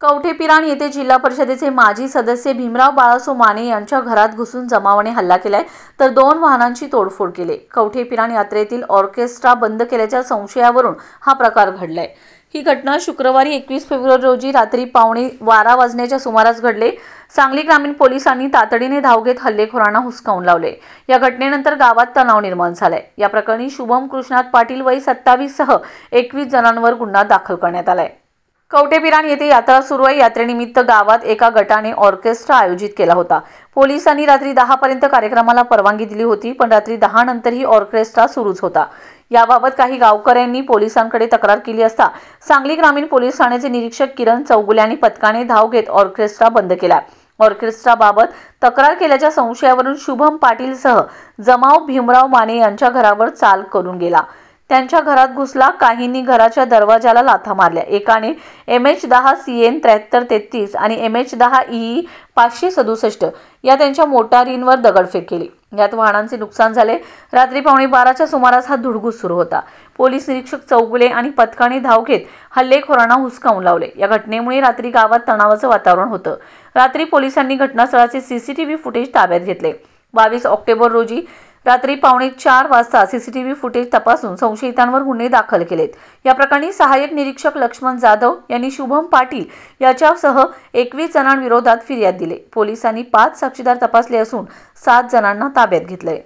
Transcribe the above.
कवठेपिराण येथे जिल्हा परिषदेचे माजी सदस्य भीमराव बाळासो माने यांच्या घरात घुसून जमावाने हल्ला केलाय, तर 2 वाहनांची तोडफोड केली। कवठेपिराण यात्रेतील ऑर्केस्ट्रा बंद केल्याच्या संशयावरून हा प्रकार घडलाय। ही घटना शुक्रवारी 21 फेब्रुवारी रोजी रात्री पावणे 12 वाजण्याच्या सुमारास घडले। सांगली ग्रामीण पोलिसांनी तातडीने धाव घेत हल्लेखोरांना हुसकावून लावले। या घटनेनंतर गावात तणाव निर्माण झालाय। या प्रकरणी शुभम कृष्णात पाटील वय 27 सह 21 जणांवर गुन्हा दाखल करण्यात आलाय। कवठेपिराण येथे यात्रा सुरू आहे। यात्रेनिमित्त गावात एका गटाने ऑर्केस्ट्रा आयोजित केला होता। पोलिसांनी रात्री 10 पर्यंत कार्यक्रमाला परवानगी दिली होती, पण रात्री 10 नंतरही ऑर्केस्ट्रा सुरूच होता। याबाबत काही गावकऱ्यांनी पोलिसांकडे तक्रार केली असता सांगली ग्रामीण पोलीस ठाण्याचे निरीक्षक किरण चौगुले यांनी पथकाने धाव घेत ऑर्केस्ट्रा बंद केला। ऑर्केस्ट्राबाबत तक्रार केल्याच्या संशयावरून शुभम पाटीलसह जमाव भीमराव माने यांच्या घरावर चाल करून गेला। त्यांच्या घरात घुसला। काहींनी घराच्या दरवाजाला लाथा मारल्या। एकाने MH10 CN 7333 आणि MH10 EE 567 या त्यांच्या मोटारींवर दगडफेक केली। यात वाहनांचे नुकसान झाले। रात्री पावणे 12च्या सुमारास हा धुडगूस सुरू होता। पोलीस निरीक्षक चौगुले आणि पथकाने धाव घेत हल्लेखोरांना हुसकावून लावले। या घटनेमुळे रात्री गावात तणावाचं वातावरण होतं। रात्री पोलिसांनी घटनास्थळाचे CCTV फुटेज ताब्यात घेतले। 22 ऑक्टोबर रोजी रात्री पावणे 4 वाजता CCTV फुटेज तपासून संशयितांवर गुन्हे दाखल केलेत। या प्रकरणी सहाय्यक निरीक्षक लक्ष्मण जाधव यांनी शुभम पाटील याच्यासह 21 जणांविरोधात फिर्याद दिली। पोलिसांनी 5 साक्षीदार तपासले असून 7 जणांना ताब्यात घेतलंय।